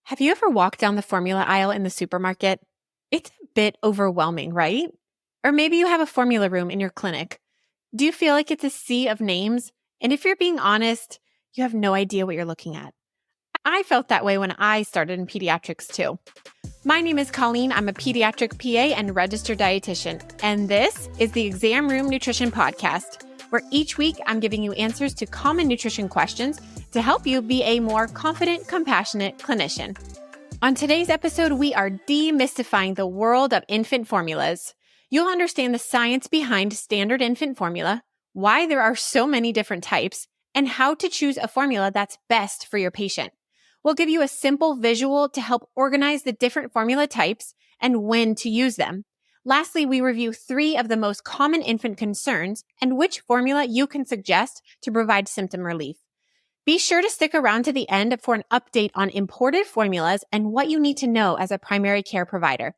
Have you ever walked down the formula aisle in the supermarket? It's a bit overwhelming, right? Or maybe you have a formula room in your clinic. Do you feel like it's a sea of names? And if you're being honest, you have no idea what you're looking at. I felt that way when I started in pediatrics too. My name is Colleen. I'm a pediatric PA and registered dietitian. And this is the Exam Room Nutrition Podcast, where each week I'm giving you answers to common nutrition questions to help you be a more confident, compassionate clinician. On today's episode, we are demystifying the world of infant formulas. You'll understand the science behind standard infant formula, why there are so many different types, and how to choose a formula that's best for your patient. We'll give you a simple visual to help organize the different formula types and when to use them. Lastly, we review 3 of the most common infant concerns and which formula you can suggest to provide symptom relief. Be sure to stick around to the end for an update on imported formulas and what you need to know as a primary care provider.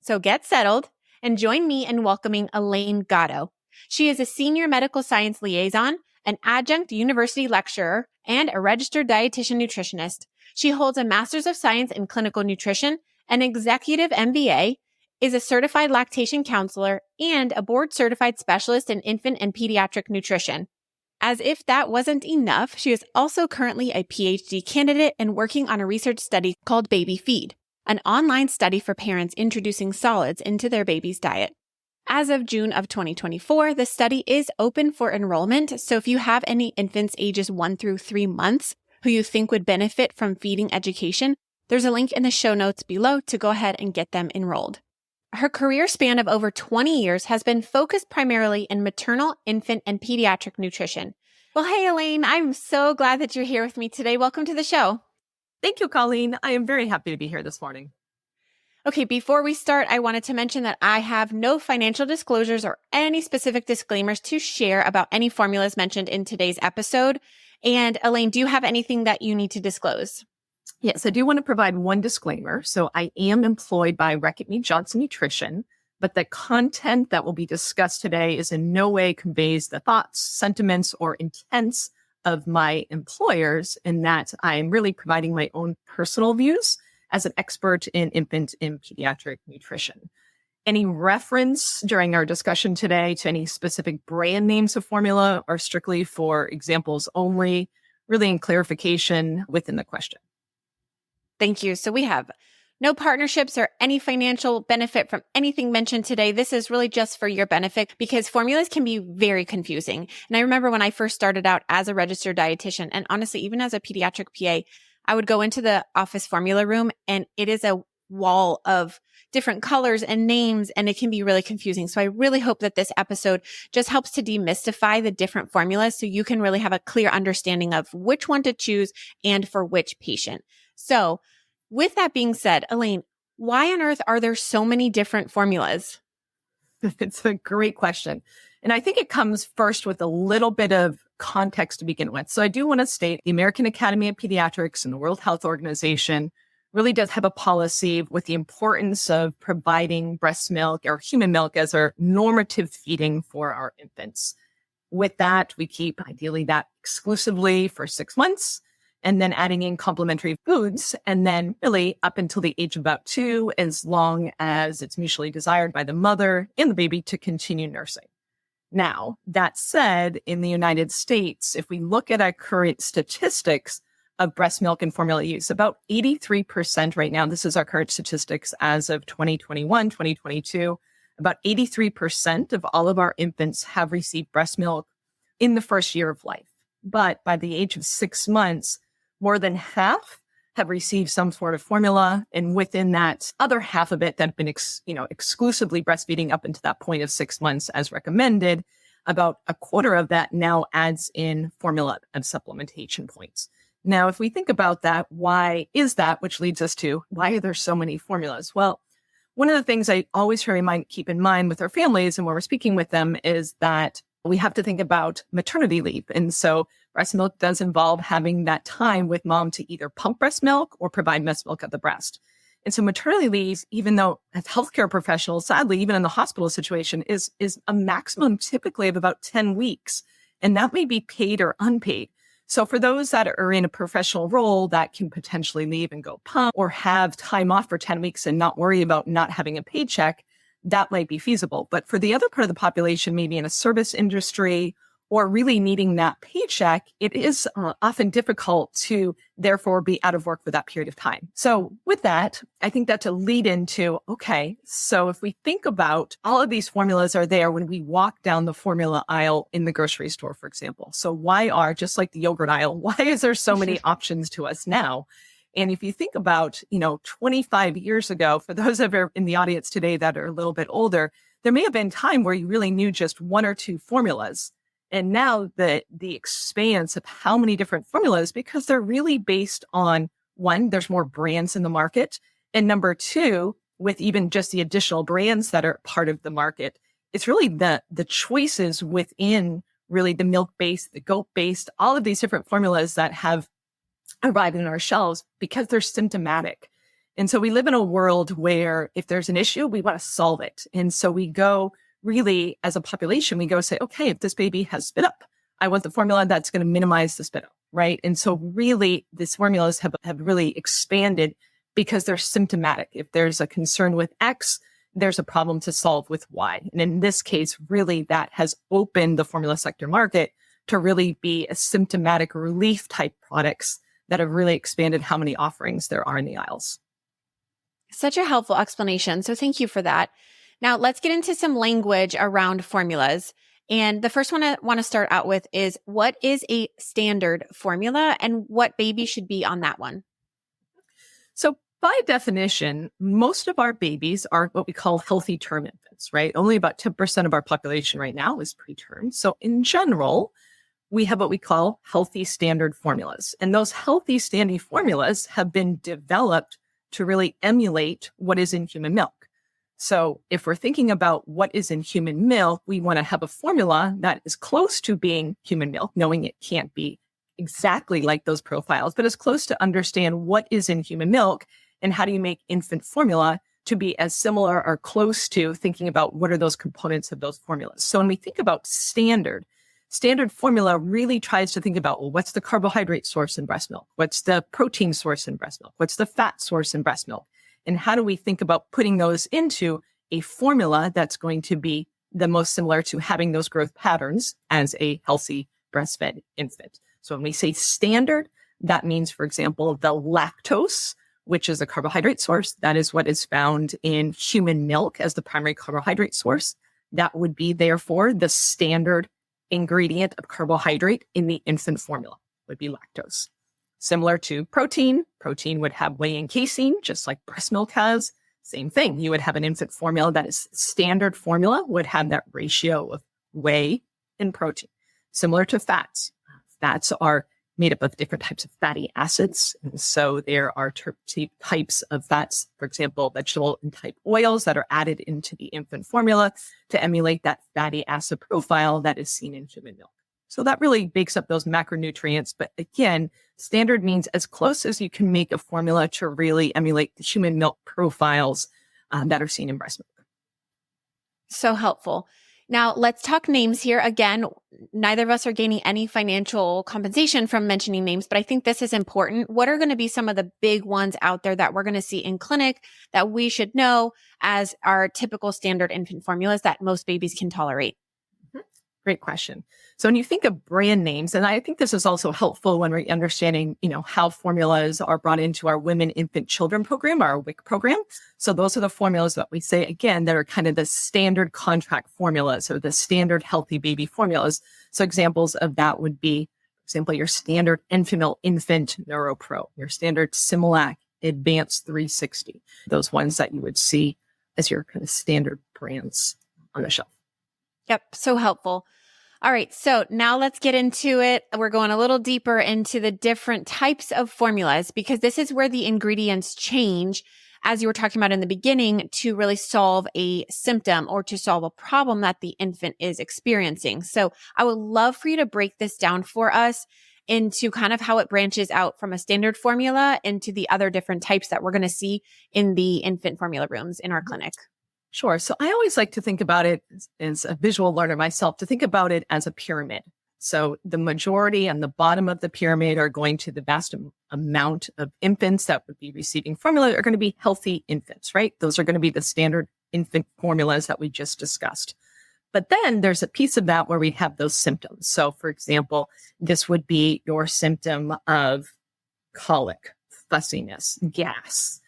So get settled and join me in welcoming Alayne Gatto. She is a senior medical science liaison, an adjunct university lecturer, and a registered dietitian nutritionist. She holds a master's of science in clinical nutrition, an executive MBA, is a certified lactation counselor, and a board-certified specialist in infant and pediatric nutrition. As if that wasn't enough, she is also currently a PhD candidate and working on a research study called Baby Feed, an online study for parents introducing solids into their baby's diet. As of June of 2024, the study is open for enrollment, so if you have any infants ages 1 through 3 months who you think would benefit from feeding education, there's a link in the show notes below to go ahead and get them enrolled. Her career span of over 20 years has been focused primarily in maternal, infant, and pediatric nutrition. Well, hey, Alayne, I'm so glad that you're here with me today. Welcome to the show. Thank you, Colleen. I am very happy to be here this morning. Okay, before we start, I wanted to mention that I have no financial disclosures or any specific disclaimers to share about any formulas mentioned in today's episode. And Alayne, do you have anything that you need to disclose? Yes, I do want to provide one disclaimer. So I am employed by Reckitt Johnson Nutrition, but the content that will be discussed today is in no way conveys the thoughts, sentiments, or intents of my employers, in that I am really providing my own personal views as an expert in infant and pediatric nutrition. Any reference during our discussion today to any specific brand names of formula are strictly for examples only, really in clarification within the question. Thank you. So we have no partnerships or any financial benefit from anything mentioned today. This is really just for your benefit because formulas can be very confusing. And I remember when I first started out as a registered dietitian, and honestly, even as a pediatric PA, I would go into the office formula room and it is a wall of different colors and names, and it can be really confusing. So I really hope that this episode just helps to demystify the different formulas so you can really have a clear understanding of which one to choose and for which patient. So with that being said, Alayne, why on earth are there so many different formulas? It's a great question. And I think it comes first with a little bit of context to begin with. So I do want to state the American Academy of Pediatrics and the World Health Organization really does have a policy with the importance of providing breast milk or human milk as our normative feeding for our infants. With that, we keep ideally that exclusively for 6 months, and then adding in complementary foods, and then really up until the age of about 2, as long as it's mutually desired by the mother and the baby to continue nursing. Now, that said, in the United States, if we look at our current statistics of breast milk and formula use, about 83% right now, this is our current statistics as of 2021, 2022, about 83% of all of our infants have received breast milk in the first year of life. But by the age of 6 months, more than half have received some sort of formula. And within that other half of it that have been exclusively breastfeeding up until that point of 6 months as recommended, about a quarter of that now adds in formula and supplementation points. Now, if we think about that, why is that? Which leads us to, why are there so many formulas? Well, one of the things I always keep in mind with our families and when we're speaking with them is that we have to think about maternity leave. And so breast milk does involve having that time with mom to either pump breast milk or provide breast milk at the breast. And so maternity leave, even though as healthcare professionals, sadly, even in the hospital situation, is a maximum typically of about 10 weeks. And that may be paid or unpaid. So for those that are in a professional role that can potentially leave and go pump or have time off for 10 weeks and not worry about not having a paycheck, that might be feasible. But for the other part of the population, maybe in a service industry or really needing that paycheck, it is often difficult to therefore be out of work for that period of time. So with that, I think that's a lead into, okay, so if we think about all of these formulas are there when we walk down the formula aisle in the grocery store, for example. So why are, just like the yogurt aisle, why is there so many options to us now? And if you think about, 25 years ago, for those of you in the audience today that are a little bit older, there may have been time where you really knew just one or two formulas. And now the expanse of how many different formulas, because they're really based on, one, there's more brands in the market. And number two, with even just the additional brands that are part of the market, it's really the choices within really the milk-based, the goat-based, all of these different formulas that have arrived in our shelves because they're symptomatic. And so we live in a world where if there's an issue, we want to solve it. And so we go really, as a population, we go say, okay, if this baby has spit up, I want the formula that's going to minimize the spit up, right? And so really, these formulas have really expanded because they're symptomatic. If there's a concern with X, there's a problem to solve with Y. And in this case, really, that has opened the formula sector market to really be a symptomatic relief type products that have really expanded how many offerings there are in the aisles. Such a helpful explanation. So thank you for that. Now, let's get into some language around formulas. And the first one I want to start out with is, what is a standard formula and what baby should be on that one? So by definition, most of our babies are what we call healthy term infants, right? Only about 10% of our population right now is preterm. So in general, we have what we call healthy standard formulas. And those healthy standing formulas have been developed to really emulate what is in human milk. So if we're thinking about what is in human milk, we want to have a formula that is close to being human milk, knowing it can't be exactly like those profiles, but as close to understand what is in human milk and how do you make infant formula to be as similar or close to thinking about what are those components of those formulas. So when we think about standard formula really tries to think about, well, what's the carbohydrate source in breast milk? What's the protein source in breast milk? What's the fat source in breast milk? And how do we think about putting those into a formula that's going to be the most similar to having those growth patterns as a healthy breastfed infant? So when we say standard, that means, for example, the lactose, which is a carbohydrate source. That is what is found in human milk as the primary carbohydrate source. That would be, therefore, the standard ingredient of carbohydrate in the infant formula would be lactose. Similar to protein would have whey and casein, just like breast milk has. Same thing. You would have an infant formula that is standard formula, would have that ratio of whey and protein. Similar to fats. Fats are made up of different types of fatty acids. And so there are types of fats, for example, vegetable and type oils that are added into the infant formula to emulate that fatty acid profile that is seen in human milk. So that really bakes up those macronutrients. But again, standard means as close as you can make a formula to really emulate the human milk profiles that are seen in breast milk. So helpful. Now, let's talk names here. Again, neither of us are gaining any financial compensation from mentioning names, but I think this is important. What are going to be some of the big ones out there that we're going to see in clinic that we should know as our typical standard infant formulas that most babies can tolerate? Great question. So when you think of brand names, and I think this is also helpful when we're understanding, how formulas are brought into our Women, Infant, Children program, our WIC program. So those are the formulas that we say, again, that are kind of the standard contract formulas or the standard healthy baby formulas. So examples of that would be, for example, your standard Enfamil Infant NeuroPro, your standard Similac Advanced 360, those ones that you would see as your kind of standard brands on the shelf. Yep. So helpful. All right. So now let's get into it. We're going a little deeper into the different types of formulas because this is where the ingredients change, as you were talking about in the beginning, to really solve a symptom or to solve a problem that the infant is experiencing. So I would love for you to break this down for us into kind of how it branches out from a standard formula into the other different types that we're going to see in the infant formula rooms in our clinic. Sure. So I always like to think about it as a visual learner myself, to think about it as a pyramid. So the majority on the bottom of the pyramid are going to the vast amount of infants that would be receiving formula are going to be healthy infants, right? Those are going to be the standard infant formulas that we just discussed. But then there's a piece of that where we have those symptoms. So for example, this would be your symptom of colic, fussiness, gas,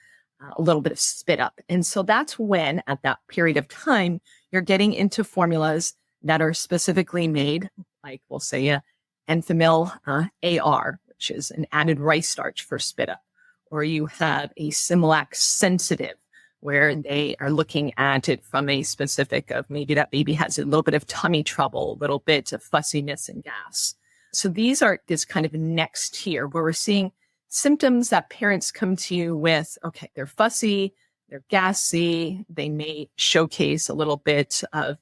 a little bit of spit up. And so that's when at that period of time, you're getting into formulas that are specifically made, like we'll say a Enfamil AR, which is an added rice starch for spit up, or you have a Similac sensitive, where they are looking at it from a specific of maybe that baby has a little bit of tummy trouble, a little bit of fussiness and gas. So these are this kind of next tier where we're seeing symptoms that parents come to you with. Okay, they're fussy, they're gassy, they may showcase a little bit of,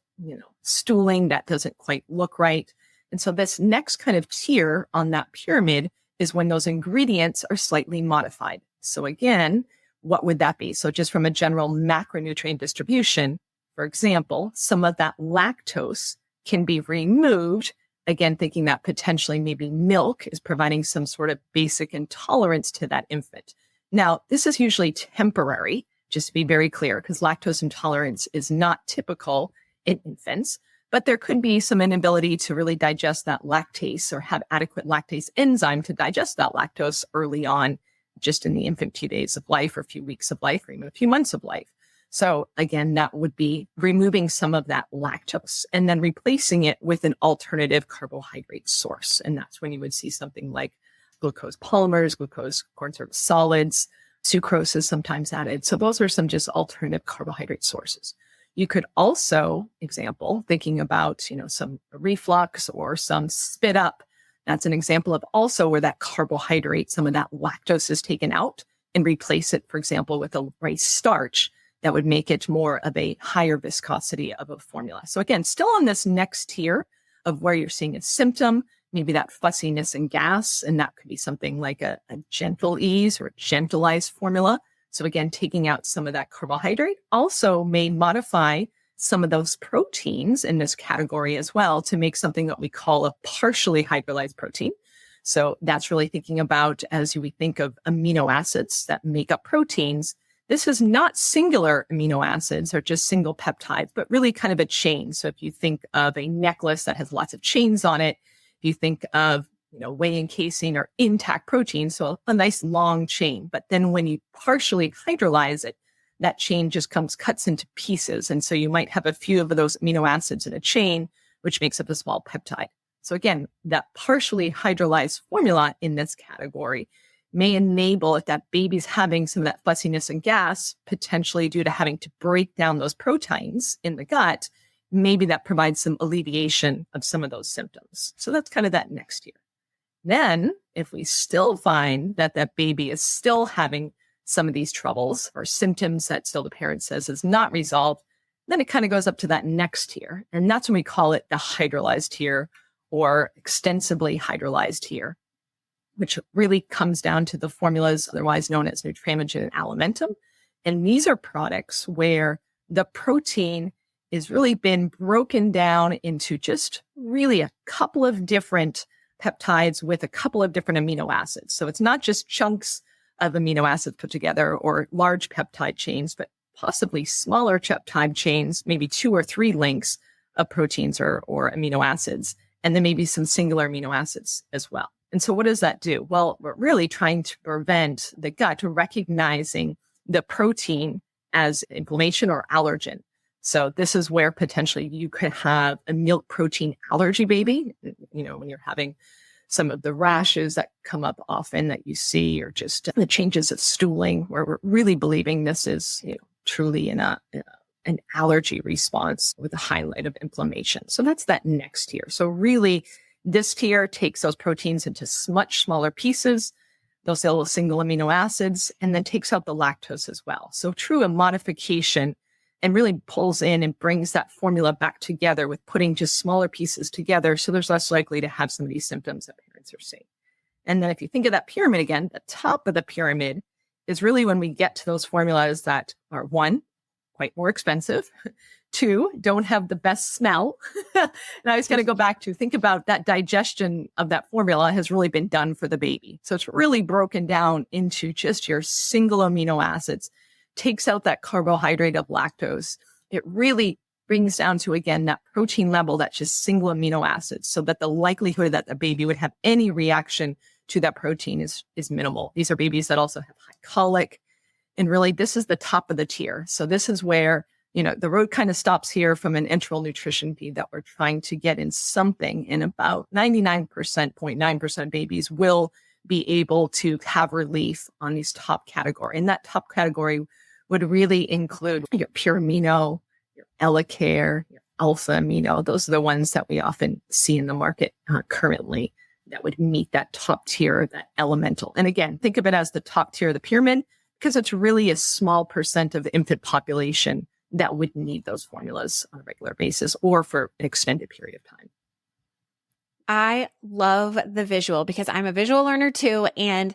stooling that doesn't quite look right. And so this next kind of tier on that pyramid is when those ingredients are slightly modified. So again, what would that be? So just from a general macronutrient distribution, for example, some of that lactose can be removed. Again, thinking that potentially maybe milk is providing some sort of basic intolerance to that infant. Now, this is usually temporary, just to be very clear, because lactose intolerance is not typical in infants, but there could be some inability to really digest that lactase or have adequate lactase enzyme to digest that lactose early on, just in the infant few days of life or a few weeks of life or even a few months of life. So again, that would be removing some of that lactose and then replacing it with an alternative carbohydrate source. And that's when you would see something like glucose polymers, glucose corn syrup solids, sucrose is sometimes added. So those are some just alternative carbohydrate sources. You could also, example, thinking about, some reflux or some spit up. That's an example of also where that carbohydrate, some of that lactose is taken out and replace it, for example, with a rice starch that would make it more of a higher viscosity of a formula. So again, still on this next tier of where you're seeing a symptom, maybe that fussiness and gas, and that could be something like a gentle ease or a gentilized formula. So again, taking out some of that carbohydrate also may modify some of those proteins in this category as well to make something that we call a partially hydrolyzed protein. So that's really thinking about as we think of amino acids that make up proteins. This is not singular amino acids or just single peptides, but really kind of a chain. So if you think of a necklace that has lots of chains on it, if you think of whey encasing or intact protein, so a nice long chain. But then when you partially hydrolyze it, that chain just cuts into pieces. And so you might have a few of those amino acids in a chain, which makes up a small peptide. So again, that partially hydrolyzed formula in this category may enable, if that baby's having some of that fussiness and gas, potentially due to having to break down those proteins in the gut, maybe that provides some alleviation of some of those symptoms. So that's kind of that next year. Then, if we still find that that baby is still having some of these troubles or symptoms that still the parent says is not resolved, then it kind of goes up to that next tier. And that's when we call it the hydrolyzed tier or extensively hydrolyzed tier, which really comes down to the formulas otherwise known as Nutramigen and Alimentum. And these are products where the protein is really been broken down into just really a couple of different peptides with a couple of different amino acids. So it's not just chunks of amino acids put together or large peptide chains, but possibly smaller peptide chains, maybe 2 or 3 links of proteins or amino acids, and then maybe some singular amino acids as well. And so what does that do? Well, we're really trying to prevent the gut recognizing the protein as inflammation or allergen. So this is where potentially you could have a milk protein allergy baby, when you're having some of the rashes that come up often that you see, or just the changes of stooling, where we're really believing this is truly an allergy response with a highlight of inflammation. So that's that next tier. So really, this tier takes those proteins into much smaller pieces, those little single amino acids, and then takes out the lactose as well. So true a modification, and really pulls in and brings that formula back together with putting just smaller pieces together. So there's less likely to have some of these symptoms that parents are seeing. And then if you think of that pyramid again, the top of the pyramid is really when we get to those formulas that are 1, quite more expensive, too don't have the best smell. And I was going to go back to think about that digestion of that formula has really been done for the baby. So it's really broken down into just your single amino acids, takes out that carbohydrate of lactose. It really brings down to, again, that protein level that's just single amino acids, so that the likelihood that the baby would have any reaction to that protein is minimal. These are babies that also have high colic. And really, this is the top of the tier. So this is where, the road kind of stops here from an enteral nutrition feed that we're trying to get in something. And about 99.9% babies will be able to have relief on these top category. And that top category would really include your pure amino, your EleCare, your alpha amino. Those are the ones that we often see in the market currently that would meet that top tier, that elemental. And again, think of it as the top tier of the pyramid, because it's really a small percent of the infant population that would need those formulas on a regular basis or for an extended period of time. I love the visual because I'm a visual learner too. And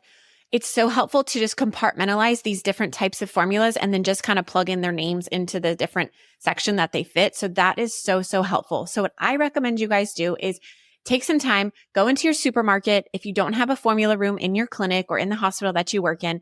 it's so helpful to just compartmentalize these different types of formulas and then just kind of plug in their names into the different section that they fit. So that is so, so helpful. So what I recommend you guys do is take some time, go into your supermarket if you don't have a formula room in your clinic or in the hospital that you work in,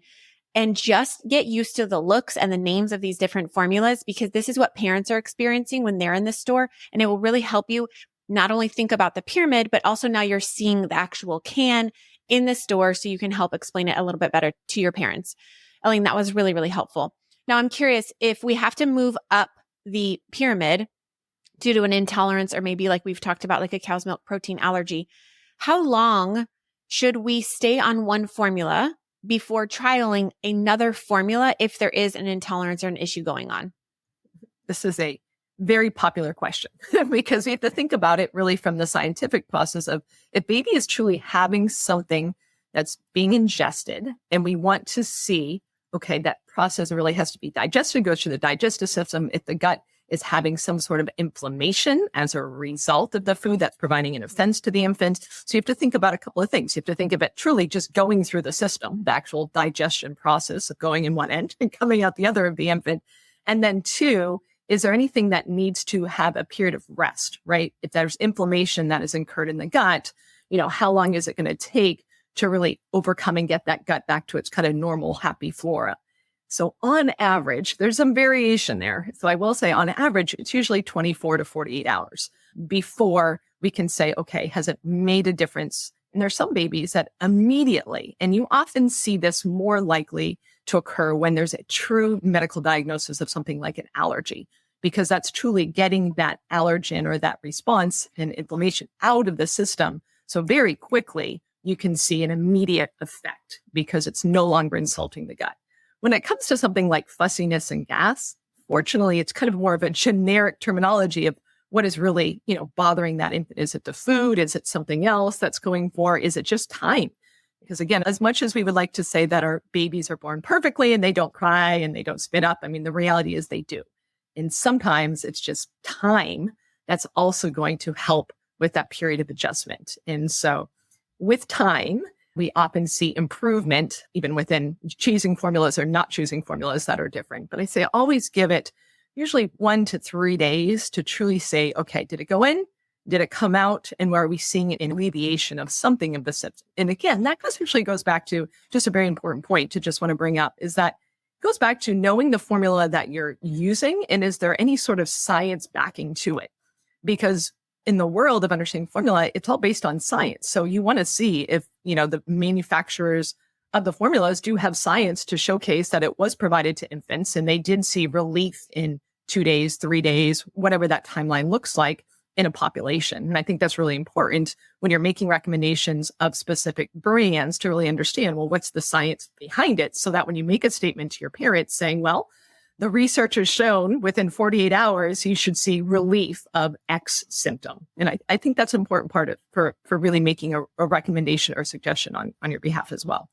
and just get used to the looks and the names of these different formulas, because this is what parents are experiencing when they're in the store. And it will really help you not only think about the pyramid, but also now you're seeing the actual can in the store so you can help explain it a little bit better to your parents. Alayne, that was really, really helpful. Now I'm curious, if we have to move up the pyramid due to an intolerance, or maybe like we've talked about, like a cow's milk protein allergy, how long should we stay on one formula before trialing another formula if there is an intolerance or an issue going on? This is a very popular question because we have to think about it really from the scientific process of if baby is truly having something that's being ingested and we want to see, okay, that process really has to be digested, goes through the digestive system. If the gut is having some sort of inflammation as a result of the food, that's providing an offense to the infant. So you have to think about a couple of things. You have to think of it truly just going through the system, the actual digestion process of going in one end and coming out the other of the infant. And then two, is there anything that needs to have a period of rest, right? If there's inflammation that is incurred in the gut, how long is it going to take to really overcome and get that gut back to its kind of normal, happy flora? So on average, there's some variation there. So I will say on average, it's usually 24 to 48 hours before we can say, okay, has it made a difference? And there's some babies that immediately, and you often see this more likely to occur when there's a true medical diagnosis of something like an allergy, because that's truly getting that allergen or that response and inflammation out of the system. So very quickly, you can see an immediate effect because it's no longer insulting the gut. When it comes to something like fussiness and gas, fortunately, it's kind of more of a generic terminology of what is really, bothering that infant. Is it the food? Is it something else that's going for? Is it just time? Because again, as much as we would like to say that our babies are born perfectly and they don't cry and they don't spit up, the reality is they do. And sometimes it's just time that's also going to help with that period of adjustment. And so with time, we often see improvement even within choosing formulas or not choosing formulas that are different. But I say always give it usually 1 to 3 days to truly say, okay, did it go in? Did it come out? And where are we seeing an alleviation of something of the symptom? And again, that essentially goes back to just a very important point to just want to bring up is that it goes back to knowing the formula that you're using. And is there any sort of science backing to it? Because in the world of understanding formula, it's all based on science. So you want to see if, the manufacturers of the formulas do have science to showcase that it was provided to infants and they did see relief in 2 days, 3 days, whatever that timeline looks like in a population. And I think that's really important when you're making recommendations of specific brands to really understand, well, what's the science behind it? So that when you make a statement to your parents saying, well, the research has shown within 48 hours, you should see relief of X symptom. And I think that's an important part for really making a recommendation or suggestion on your behalf as well.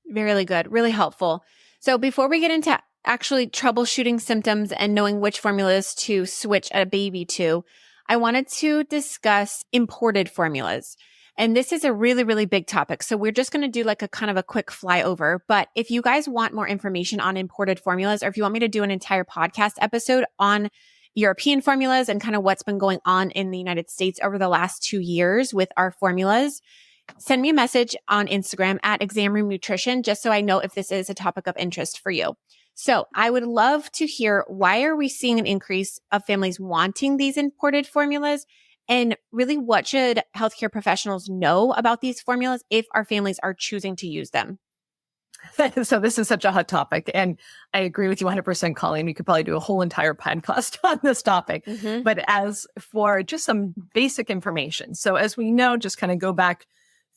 Really good. Really helpful. So before we get into actually troubleshooting symptoms and knowing which formulas to switch a baby to, I wanted to discuss imported formulas. And this is a really, really big topic. So we're just going to do like a kind of a quick flyover. But if you guys want more information on imported formulas, or if you want me to do an entire podcast episode on European formulas and kind of what's been going on in the United States over the last 2 years with our formulas, send me a message on Instagram at Exam Room Nutrition, just so I know if this is a topic of interest for you. So I would love to hear, why are we seeing an increase of families wanting these imported formulas? And really, what should healthcare professionals know about these formulas if our families are choosing to use them? So this is such a hot topic. And I agree with you 100%, Colleen. We could probably do a whole entire podcast on this topic. Mm-hmm. But as for just some basic information. So as we know, just kind of go back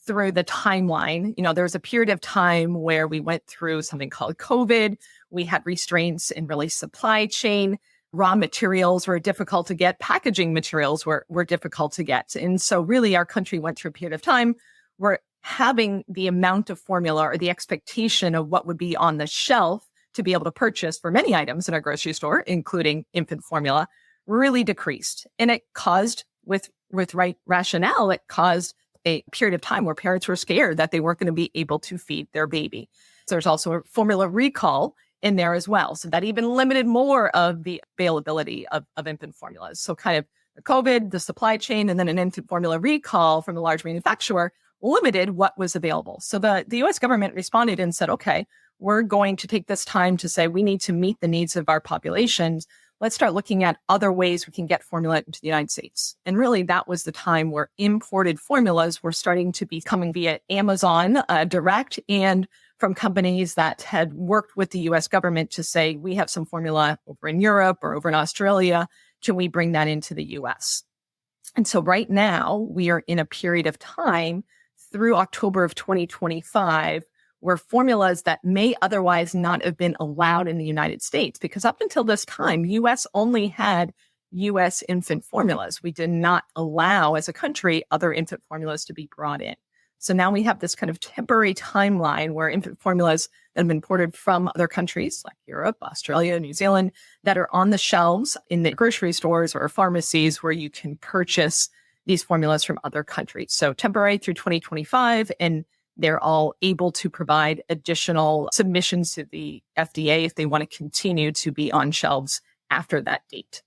through the timeline, there was a period of time where we went through something called COVID. We had restraints in really supply chain. Raw materials were difficult to get. Packaging materials were difficult to get. And so really our country went through a period of time where having the amount of formula or the expectation of what would be on the shelf to be able to purchase for many items in our grocery store, including infant formula, really decreased. And it caused, with right rationale, it caused a period of time where parents were scared that they weren't going to be able to feed their baby. So there's also a formula recall in there as well. So that even limited more of the availability of infant formulas. So kind of the COVID, the supply chain, and then an infant formula recall from a large manufacturer limited what was available. So the US government responded and said, okay, we're going to take this time to say we need to meet the needs of our populations. Let's start looking at other ways we can get formula into the United States. And really, that was the time where imported formulas were starting to be coming via Amazon direct and from companies that had worked with the US government to say, we have some formula over in Europe or over in Australia. Can we bring that into the US? And so right now, we are in a period of time through October of 2025 were formulas that may otherwise not have been allowed in the United States, because up until this time, US only had US infant formulas. We did not allow, as a country, other infant formulas to be brought in. So now we have this kind of temporary timeline where infant formulas that have been imported from other countries like Europe, Australia, New Zealand, that are on the shelves in the grocery stores or pharmacies where you can purchase these formulas from other countries. So temporary through 2025, and they're all able to provide additional submissions to the FDA if they want to continue to be on shelves after that date.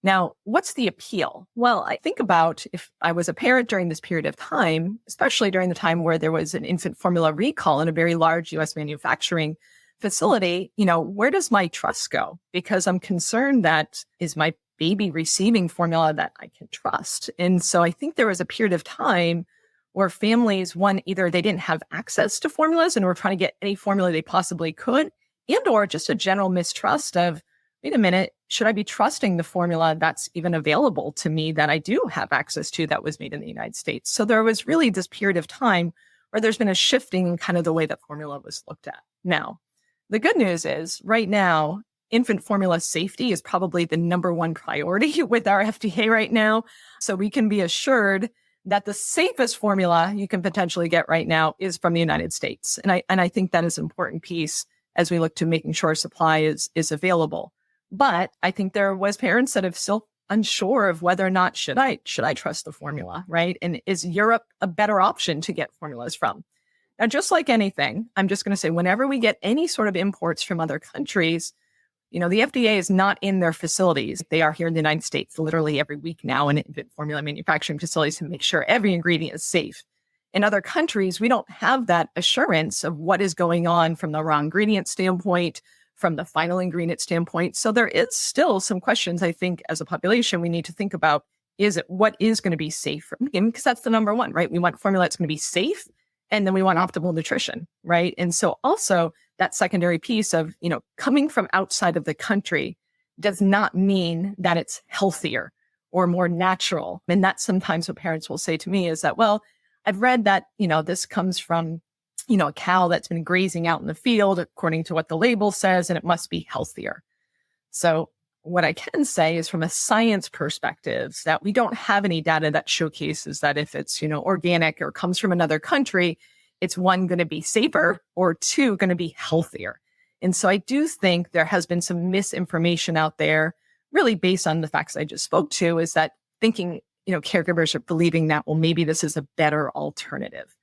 Now, what's the appeal? Well, I think about if I was a parent during this period of time, especially during the time where there was an infant formula recall in a very large US manufacturing facility, where does my trust go? Because I'm concerned that is my baby receiving formula that I can trust. And so I think there was a period of time where families, one, either they didn't have access to formulas and were trying to get any formula they possibly could, and or just a general mistrust of, wait a minute, should I be trusting the formula that's even available to me that I do have access to that was made in the United States? So there was really this period of time where there's been a shifting in kind of the way that formula was looked at. Now, the good news is right now, infant formula safety is probably the number one priority with our FDA right now. So we can be assured that the safest formula you can potentially get right now is from the United States. And I think that is an important piece as we look to making sure supply is available. But I think there was parents that have still unsure of whether or not should I trust the formula, right? And is Europe a better option to get formulas from? Now, just like anything, I'm just going to say whenever we get any sort of imports from other countries, the FDA is not in their facilities. They are here in the United States literally every week now in infant formula manufacturing facilities to make sure every ingredient is safe. In other countries, we don't have that assurance of what is going on from the raw ingredient standpoint, from the final ingredient standpoint. So there is still some questions, I think, as a population, we need to think about, what is going to be safe for me? Because that's the number one, right? We want formula that's going to be safe, and then we want optimal nutrition, right? And so also that secondary piece of, coming from outside of the country does not mean that it's healthier or more natural. And that's sometimes what parents will say to me is that, well, I've read that, this comes from, a cow that's been grazing out in the field according to what the label says, and it must be healthier. So what I can say is from a science perspective that we don't have any data that showcases that if it's, organic or comes from another country, it's one, going to be safer, or two, going to be healthier. And so I do think there has been some misinformation out there, really based on the facts I just spoke to, is that thinking, caregivers are believing that, well, maybe this is a better alternative.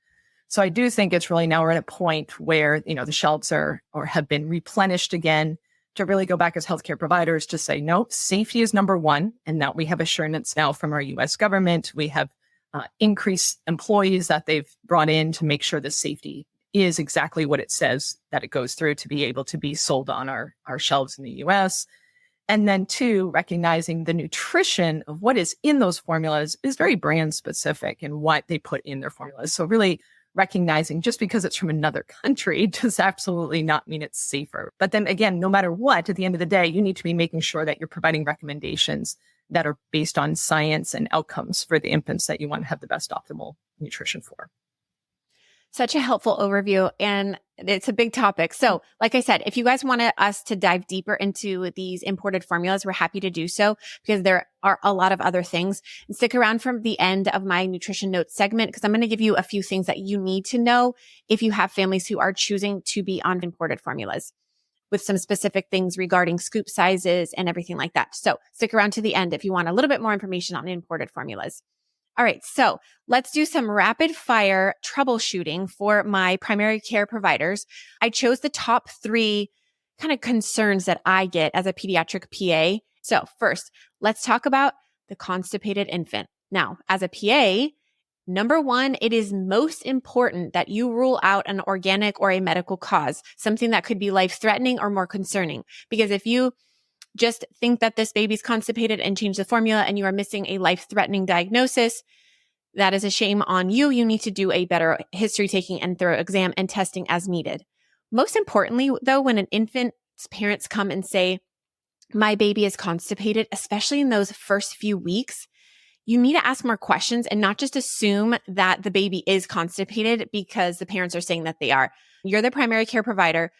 So I do think it's really now we're at a point where, the shelves are or have been replenished again to really go back as healthcare providers to say, no, safety is number one. And that we have assurance now from our US government. We have increased employees that they've brought in to make sure the safety is exactly what it says that it goes through to be able to be sold on our shelves in the US. And then two, recognizing the nutrition of what is in those formulas is very brand specific and what they put in their formulas. So really recognizing just because it's from another country does absolutely not mean it's safer. But then again, no matter what, at the end of the day, you need to be making sure that you're providing recommendations that are based on science and outcomes for the infants that you want to have the best optimal nutrition for. Such a helpful overview, and it's a big topic. So, like I said, if you guys want us to dive deeper into these imported formulas, we're happy to do so because there are a lot of other things. And stick around from the end of my nutrition notes segment because I'm going to give you a few things that you need to know if you have families who are choosing to be on imported formulas, with some specific things regarding scoop sizes and everything like that. So stick around to the end if you want a little bit more information on imported formulas. All right, so let's do some rapid fire troubleshooting for my primary care providers. I chose the top 3 kind of concerns that I get as a pediatric PA. So first, let's talk about the constipated infant. Now, as a PA, number 1, it is most important that you rule out an organic or a medical cause, something that could be life-threatening or more concerning. Because if you just think that this baby's constipated and change the formula and you are missing a life-threatening diagnosis, that is a shame on you. You need to do a better history taking and thorough exam and testing as needed. Most importantly, though, when an infant's parents come and say, my baby is constipated, especially in those first few weeks, you need to ask more questions and not just assume that the baby is constipated because the parents are saying that they are. You're the primary care provider.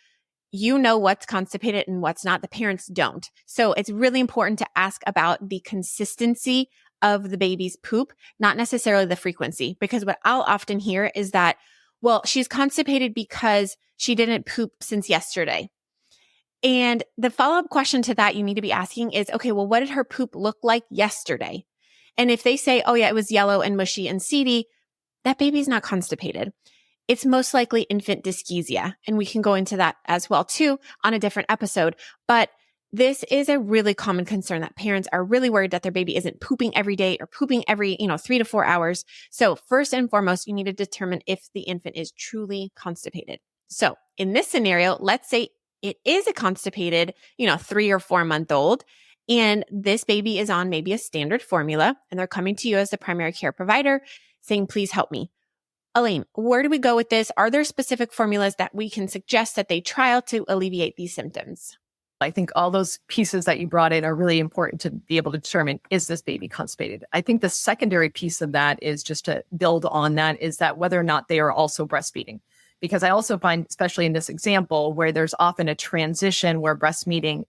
You know what's constipated and what's not. The parents don't. So it's really important to ask about the consistency of the baby's poop, not necessarily the frequency. Because what I'll often hear is that, well, she's constipated because she didn't poop since yesterday. And the follow-up question to that you need to be asking is, okay, well, what did her poop look like yesterday? And if they say, oh yeah, it was yellow and mushy and seedy, that baby's not constipated. It's most likely infant dyschezia. And we can go into that as well too on a different episode. But this is a really common concern that parents are really worried that their baby isn't pooping every day or pooping every, 3 to 4 hours. So first and foremost, you need to determine if the infant is truly constipated. So in this scenario, let's say it is a constipated, 3 or 4 month old, and this baby is on maybe a standard formula and they're coming to you as the primary care provider saying, please help me. Alayne, where do we go with this? Are there specific formulas that we can suggest that they trial to alleviate these symptoms? I think all those pieces that you brought in are really important to be able to determine, is this baby constipated? I think the secondary piece of that is just to build on that is that whether or not they are also breastfeeding. Because I also find, especially in this example, where there's often a transition where breastfeeding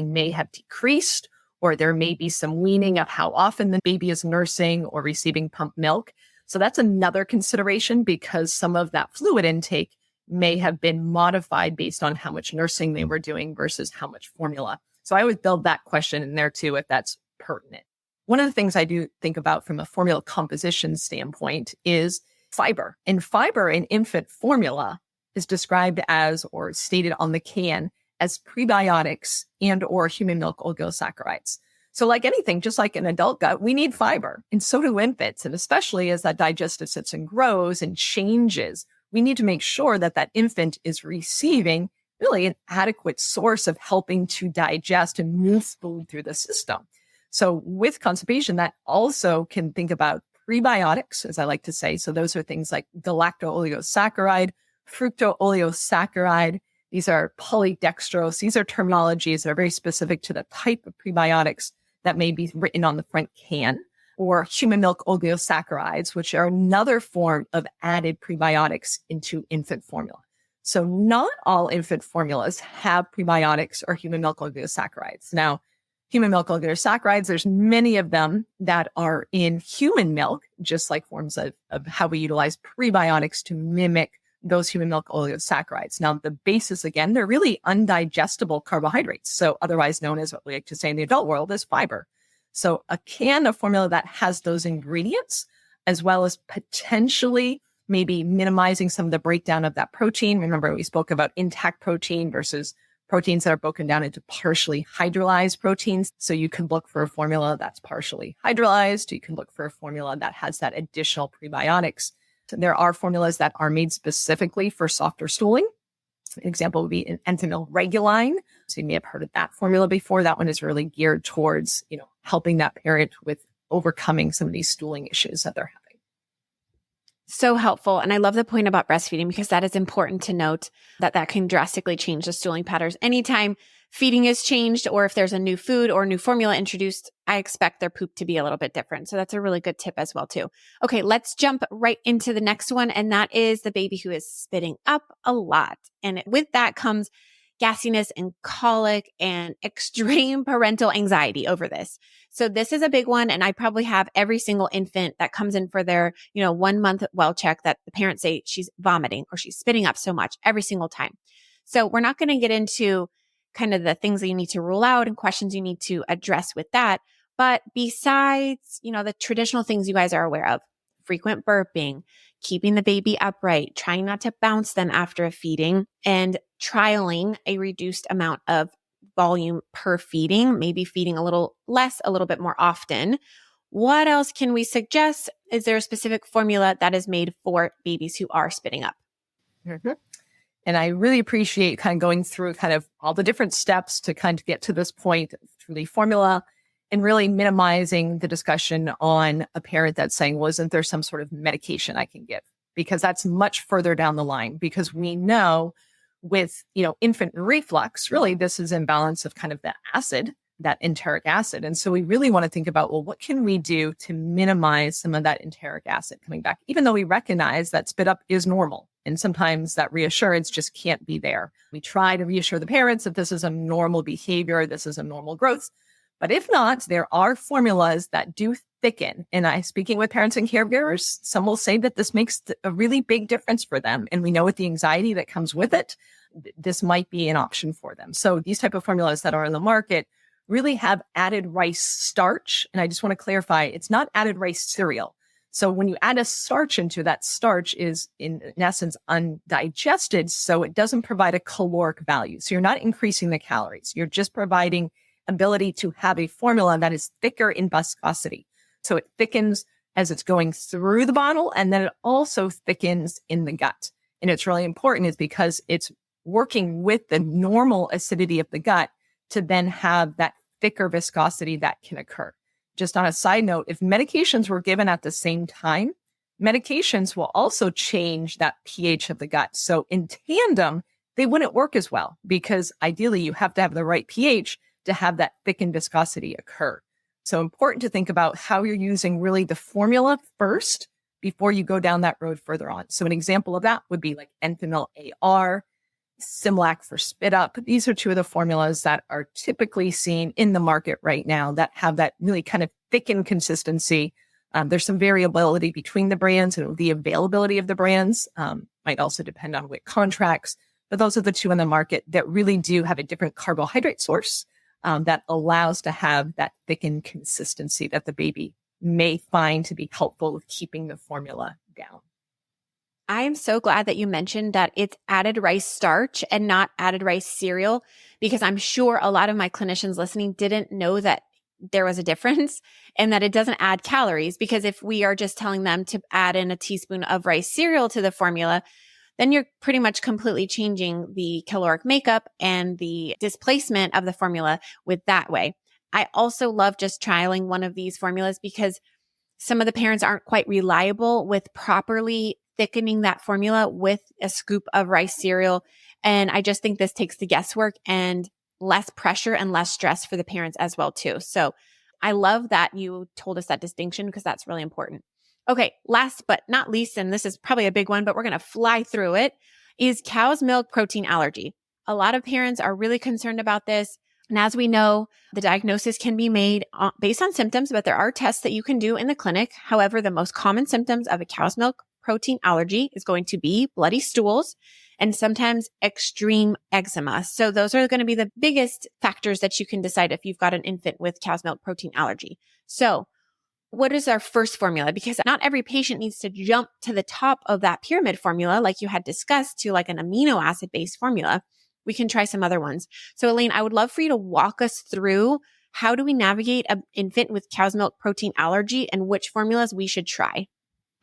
may have decreased, or there may be some weaning of how often the baby is nursing or receiving pump milk. So that's another consideration because some of that fluid intake may have been modified based on how much nursing they were doing versus how much formula. So I would build that question in there too, if that's pertinent. One of the things I do think about from a formula composition standpoint is fiber. And fiber in infant formula is described as, or stated on the can, as prebiotics and or human milk oligosaccharides. So like anything, just like an adult gut, we need fiber, and so do infants. And especially as that digestive system grows and changes, we need to make sure that that infant is receiving really an adequate source of helping to digest and move food through the system. So with constipation, that also can think about prebiotics, as I like to say. So those are things like galacto-oligosaccharide, fructo-oligosaccharide. These are polydextrose. These are terminologies that are very specific to the type of prebiotics that may be written on the front can, or human milk oligosaccharides, which are another form of added prebiotics into infant formula. So not all infant formulas have prebiotics or human milk oligosaccharides. Now, human milk oligosaccharides, there's many of them that are in human milk, just like forms of how we utilize prebiotics to mimic those human milk oligosaccharides. Now, the basis, again, they're really undigestible carbohydrates. So otherwise known as what we like to say in the adult world as fiber. So a can of formula that has those ingredients, as well as potentially maybe minimizing some of the breakdown of that protein. Remember, we spoke about intact protein versus proteins that are broken down into partially hydrolyzed proteins. So you can look for a formula that's partially hydrolyzed. You can look for a formula that has that additional prebiotics. So there are formulas that are made specifically for softer stooling. An example would be an enteral reguline. So you may have heard of that formula before. That one is really geared towards, helping that parent with overcoming some of these stooling issues that they're having. So helpful. And I love the point about breastfeeding because that is important to note that can drastically change the stooling patterns. Anytime feeding is changed or if there's a new food or new formula introduced, I expect their poop to be a little bit different. So that's a really good tip as well too. Okay, let's jump right into the next one. And that is the baby who is spitting up a lot. And with that comes gassiness and colic and extreme parental anxiety over this. So this is a big one. And I probably have every single infant that comes in for their, 1 month well check that the parents say she's vomiting or she's spitting up so much every single time. So we're not going to get into kind of the things that you need to rule out and questions you need to address with that. But besides, the traditional things you guys are aware of, frequent burping, keeping the baby upright, trying not to bounce them after a feeding, and trialing a reduced amount of volume per feeding, maybe feeding a little less, a little bit more often. What else can we suggest? Is there a specific formula that is made for babies who are spitting up? Mm-hmm. And I really appreciate kind of going through kind of all the different steps to kind of get to this point through the formula and really minimizing the discussion on a parent that's saying, well, isn't there some sort of medication I can give? Because that's much further down the line because we know with, infant reflux, really this is imbalance of kind of the acid, that enteric acid. And so we really want to think about, well, what can we do to minimize some of that enteric acid coming back, even though we recognize that spit up is normal. And sometimes that reassurance just can't be there. We try to reassure the parents that this is a normal behavior, this is a normal growth. But if not, there are formulas that do thicken. And speaking with parents and caregivers, some will say that this makes a really big difference for them. And we know with the anxiety that comes with it, this might be an option for them. So these type of formulas that are in the market really have added rice starch. And I just want to clarify, it's not added rice cereal. So when you add a starch into that, starch is in essence undigested. So it doesn't provide a caloric value. So you're not increasing the calories. You're just providing ability to have a formula that is thicker in viscosity. So it thickens as it's going through the bottle, and then it also thickens in the gut. And it's really important is because it's working with the normal acidity of the gut to then have that thicker viscosity that can occur. Just on a side note, if medications were given at the same time, medications will also change that pH of the gut. So in tandem, they wouldn't work as well because ideally you have to have the right pH to have that thickened viscosity occur. So important to think about how you're using really the formula first before you go down that road further on. So an example of that would be like Enteral AR, Similac for spit up. These are two of the formulas that are typically seen in the market right now that have that really kind of thickened consistency. There's some variability between the brands and the availability of the brands might also depend on WIC contracts, but those are the two on the market that really do have a different carbohydrate source that allows to have that thickened consistency that the baby may find to be helpful with keeping the formula down. I am so glad that you mentioned that it's added rice starch and not added rice cereal, because I'm sure a lot of my clinicians listening didn't know that there was a difference and that it doesn't add calories. Because if we are just telling them to add in a teaspoon of rice cereal to the formula, then you're pretty much completely changing the caloric makeup and the displacement of the formula with that way. I also love just trialing one of these formulas because some of the parents aren't quite reliable with properly thickening that formula with a scoop of rice cereal. And I just think this takes the guesswork and less pressure and less stress for the parents as well too. So I love that you told us that distinction because that's really important. Okay, last but not least, and this is probably a big one, but we're going to fly through it, is cow's milk protein allergy. A lot of parents are really concerned about this. And as we know, the diagnosis can be made based on symptoms, but there are tests that you can do in the clinic. However, the most common symptoms of a cow's milk protein allergy is going to be bloody stools and sometimes extreme eczema. So those are going to be the biggest factors that you can decide if you've got an infant with cow's milk protein allergy. So what is our first formula? Because not every patient needs to jump to the top of that pyramid formula like you had discussed to like an amino acid based formula. we can try some other ones. So Alayne, I would love for you to walk us through how do we navigate an infant with cow's milk protein allergy and which formulas we should try.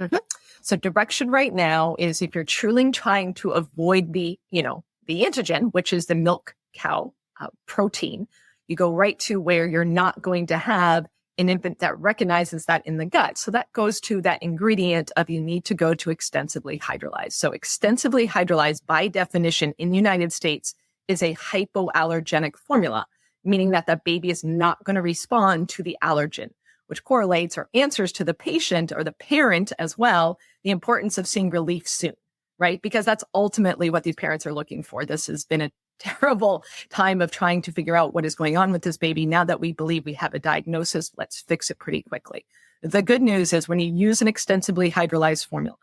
Mhm. So direction right now is if you're truly trying to avoid the antigen, which is the milk cow protein, you go right to where you're not going to have an infant that recognizes that in the gut. So that goes to that ingredient of you need to go to extensively hydrolyzed. So extensively hydrolyzed by definition in the United States is a hypoallergenic formula, meaning that the baby is not going to respond to the allergen, which correlates or answers to the patient or the parent as well, the importance of seeing relief soon, right? Because that's ultimately what these parents are looking for. This has been a terrible time of trying to figure out what is going on with this baby. Now that we believe we have a diagnosis, let's fix it pretty quickly. The good news is when you use an extensively hydrolyzed formula,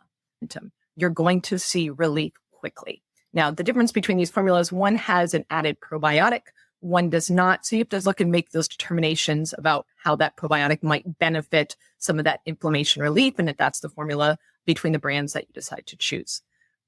you're going to see relief quickly. Now, the difference between these formulas, one has an added probiotic, one does not. So you have to look and make those determinations about how that probiotic might benefit some of that inflammation relief, and if that's the formula between the brands that you decide to choose.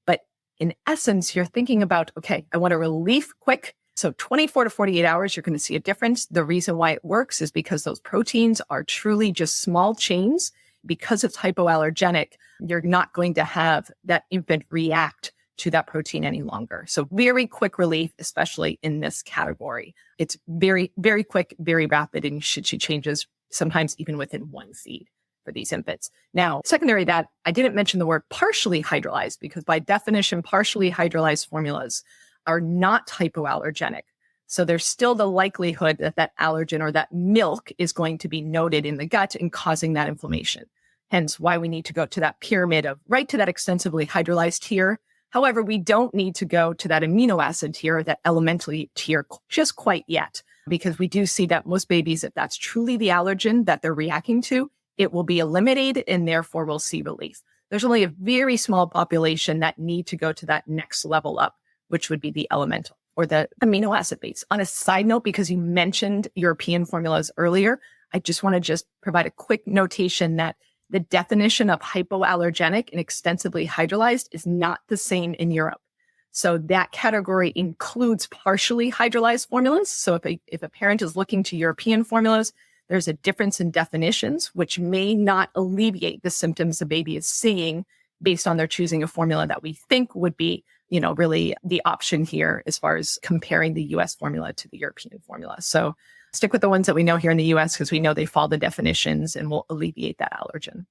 But in essence, you're thinking about, okay, I want a relief quick. So 24 to 48 hours, you're going to see a difference. The reason why it works is because those proteins are truly just small chains. Because it's hypoallergenic, you're not going to have that infant react to that protein any longer. So very quick relief, especially in this category. It's very, very quick, very rapid, and you should see changes sometimes even within one feed for these infants. Now, secondary to that, I didn't mention the word partially hydrolyzed because by definition, partially hydrolyzed formulas are not hypoallergenic. So there's still the likelihood that that allergen or that milk is going to be noted in the gut and causing that inflammation. Hence why we need to go to that pyramid of right to that extensively hydrolyzed tier. However, we don't need to go to that amino acid tier, that elementally tier just quite yet, because we do see that most babies, if that's truly the allergen that they're reacting to, it will be eliminated and therefore we'll see relief. There's only a very small population that need to go to that next level up, which would be the elemental or the amino acid base. On a side note, because you mentioned European formulas earlier, I just want to provide a quick notation that the definition of hypoallergenic and extensively hydrolyzed is not the same in Europe. So that category includes partially hydrolyzed formulas. So if a parent is looking to European formulas, there's a difference in definitions, which may not alleviate the symptoms the baby is seeing based on their choosing a formula that we think would be, really the option here as far as comparing the US formula to the European formula. So stick with the ones that we know here in the US because we know they follow the definitions and will alleviate that allergen.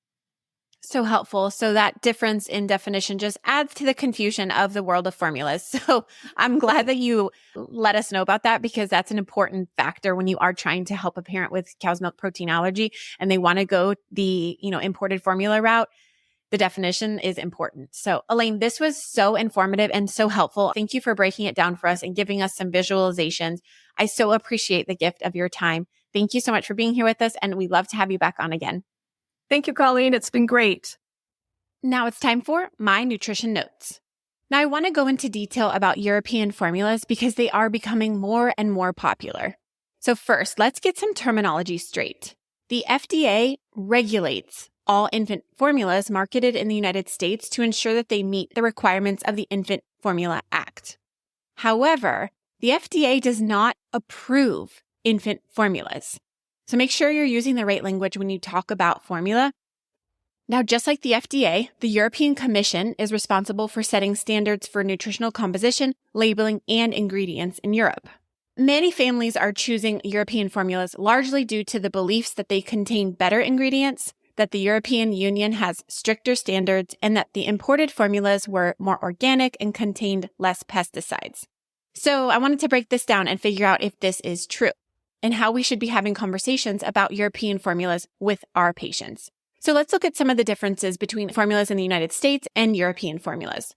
So helpful. So that difference in definition just adds to the confusion of the world of formulas. So I'm glad that you let us know about that because that's an important factor when you are trying to help a parent with cow's milk protein allergy and they want to go the, imported formula route. The definition is important. So Alayne, this was so informative and so helpful. Thank you for breaking it down for us and giving us some visualizations. I so appreciate the gift of your time. Thank you so much for being here with us, and we'd love to have you back on again. Thank you, Colleen. It's been great. Now it's time for my nutrition notes. Now I want to go into detail about European formulas because they are becoming more and more popular. So first, let's get some terminology straight. The FDA regulates all infant formulas marketed in the United States to ensure that they meet the requirements of the Infant Formula Act. However, the FDA does not approve infant formulas. So make sure you're using the right language when you talk about formula. Now, just like the FDA, the European Commission is responsible for setting standards for nutritional composition, labeling, and ingredients in Europe. Many families are choosing European formulas largely due to the beliefs that they contain better ingredients, that the European Union has stricter standards, and that the imported formulas were more organic and contained less pesticides. So I wanted to break this down and figure out if this is true and how we should be having conversations about European formulas with our patients. So let's look at some of the differences between formulas in the United States and European formulas.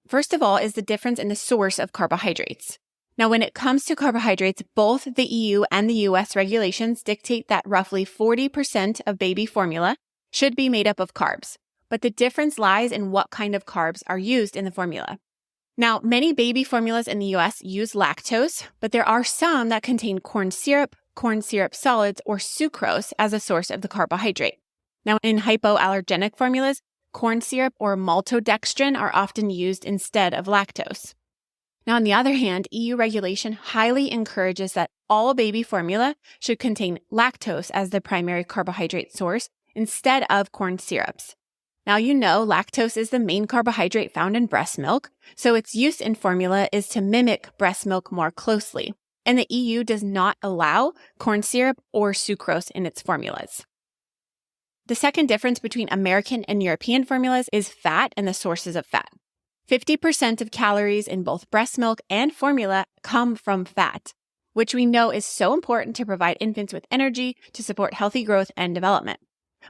First of all is the difference in the source of carbohydrates. Now, when it comes to carbohydrates, both the EU and the US regulations dictate that roughly 40% of baby formula should be made up of carbs, but the difference lies in what kind of carbs are used in the formula. Now, many baby formulas in the US use lactose, but there are some that contain corn syrup solids, or sucrose as a source of the carbohydrate. Now, in hypoallergenic formulas, corn syrup or maltodextrin are often used instead of lactose. Now, on the other hand, EU regulation highly encourages that all baby formula should contain lactose as the primary carbohydrate source instead of corn syrups. Now, lactose is the main carbohydrate found in breast milk, so its use in formula is to mimic breast milk more closely. And the EU does not allow corn syrup or sucrose in its formulas. The second difference between American and European formulas is fat and the sources of fat. 50% of calories in both breast milk and formula come from fat, which we know is so important to provide infants with energy to support healthy growth and development.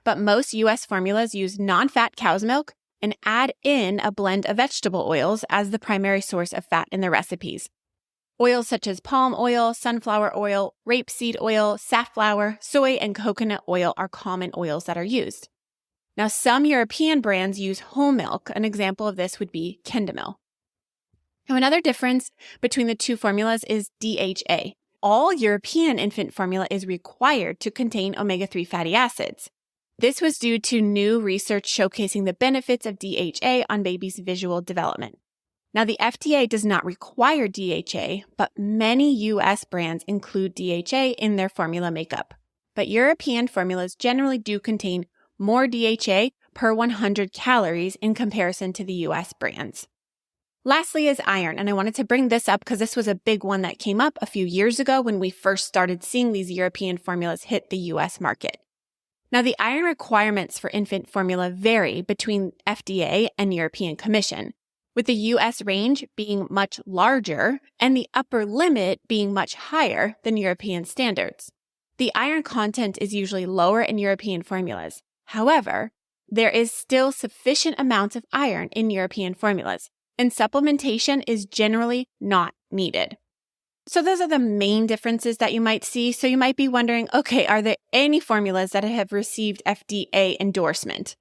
But most U.S. formulas use non-fat cow's milk and add in a blend of vegetable oils as the primary source of fat in their recipes. Oils such as palm oil, sunflower oil, rapeseed oil, safflower, soy, and coconut oil are common oils that are used. Now, some European brands use whole milk. An example of this would be Kendamil. Now, another difference between the two formulas is DHA. All European infant formula is required to contain omega-3 fatty acids. This was due to new research showcasing the benefits of DHA on babies' visual development. Now, the FDA does not require DHA, but many U.S. brands include DHA in their formula makeup. But European formulas generally do contain more DHA per 100 calories in comparison to the U.S. brands. Lastly is iron, and I wanted to bring this up because this was a big one that came up a few years ago when we first started seeing these European formulas hit the U.S. market. Now, the iron requirements for infant formula vary between FDA and European Commission, with the U.S. range being much larger and the upper limit being much higher than European standards. The iron content is usually lower in European formulas. However, there is still sufficient amounts of iron in European formulas, and supplementation is generally not needed. So those are the main differences that you might see. So you might be wondering, okay, are there any formulas that have received FDA endorsement?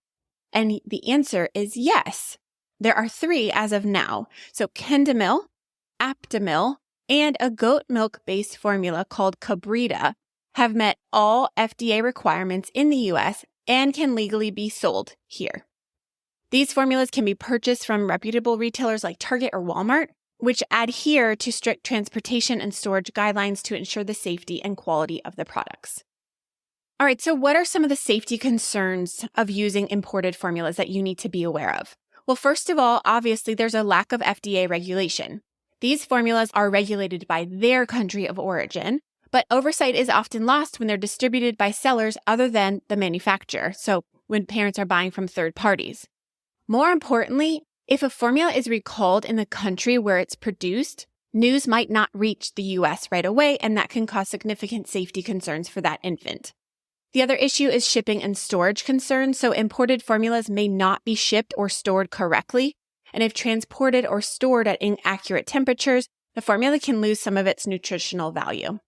And the answer is yes. There are 3 as of now. So Kendamil, Aptamil, and a goat milk-based formula called Cabrita have met all FDA requirements in the U.S. and can legally be sold here. These formulas can be purchased from reputable retailers like Target or Walmart, which adhere to strict transportation and storage guidelines to ensure the safety and quality of the products. All right, so what are some of the safety concerns of using imported formulas that you need to be aware of? Well, first of all, obviously, there's a lack of FDA regulation. These formulas are regulated by their country of origin, but oversight is often lost when they're distributed by sellers other than the manufacturer, so when parents are buying from third parties. More importantly, if a formula is recalled in the country where it's produced, news might not reach the U.S. right away, and that can cause significant safety concerns for that infant. The other issue is shipping and storage concerns, so imported formulas may not be shipped or stored correctly, and if transported or stored at inaccurate temperatures, the formula can lose some of its nutritional value.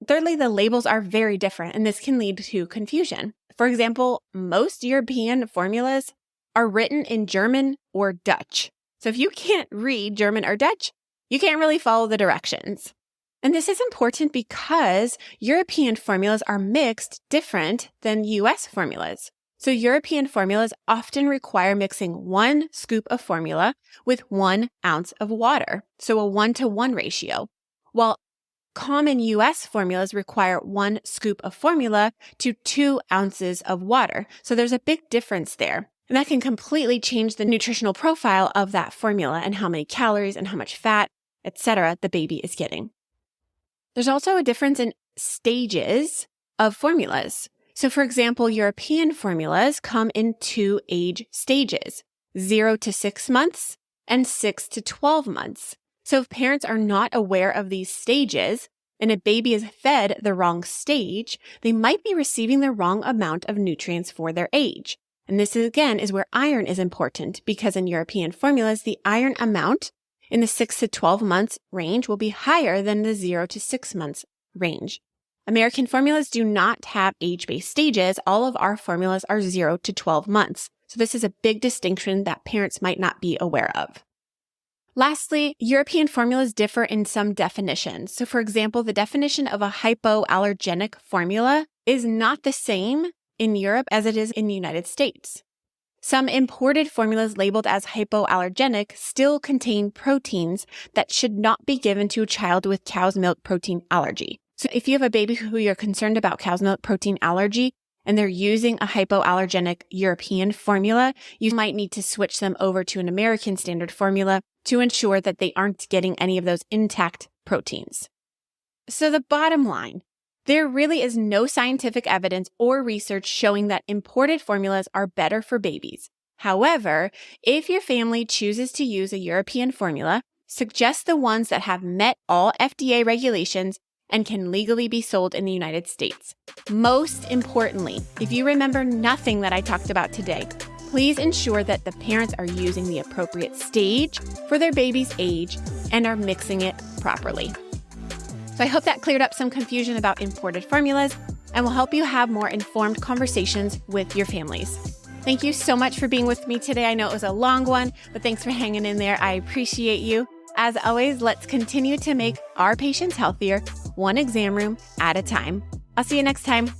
Thirdly, the labels are very different, and this can lead to confusion. For example, most European formulas are written in German or Dutch. So if you can't read German or Dutch, you can't really follow the directions. And this is important because European formulas are mixed different than US formulas. So European formulas often require mixing 1 scoop of formula with 1 ounce of water, so a 1-to-1 ratio, while common US formulas require 1 scoop of formula to 2 ounces of water. So there's a big difference there. And that can completely change the nutritional profile of that formula and how many calories and how much fat, etc., the baby is getting. There's also a difference in stages of formulas. So for example, European formulas come in 2 age stages, 0 to 6 months and 6 to 12 months. So if parents are not aware of these stages and a baby is fed the wrong stage, they might be receiving the wrong amount of nutrients for their age. And this again is where iron is important because in European formulas, the iron amount in the 6 to 12 months range will be higher than the 0 to 6 months range. American formulas do not have age-based stages. All of our formulas are 0 to 12 months. So this is a big distinction that parents might not be aware of. Lastly, European formulas differ in some definitions. So for example, the definition of a hypoallergenic formula is not the same in Europe as it is in the United States. Some imported formulas labeled as hypoallergenic still contain proteins that should not be given to a child with cow's milk protein allergy. So if you have a baby who you're concerned about cow's milk protein allergy and they're using a hypoallergenic European formula, you might need to switch them over to an American standard formula to ensure that they aren't getting any of those intact proteins. So the bottom line, there really is no scientific evidence or research showing that imported formulas are better for babies. However, if your family chooses to use a European formula, suggest the ones that have met all FDA regulations and can legally be sold in the United States. Most importantly, if you remember nothing that I talked about today, please ensure that the parents are using the appropriate stage for their baby's age and are mixing it properly. So I hope that cleared up some confusion about imported formulas and will help you have more informed conversations with your families. Thank you so much for being with me today. I know it was a long one, but thanks for hanging in there. I appreciate you. As always, let's continue to make our patients healthier, one exam room at a time. I'll see you next time.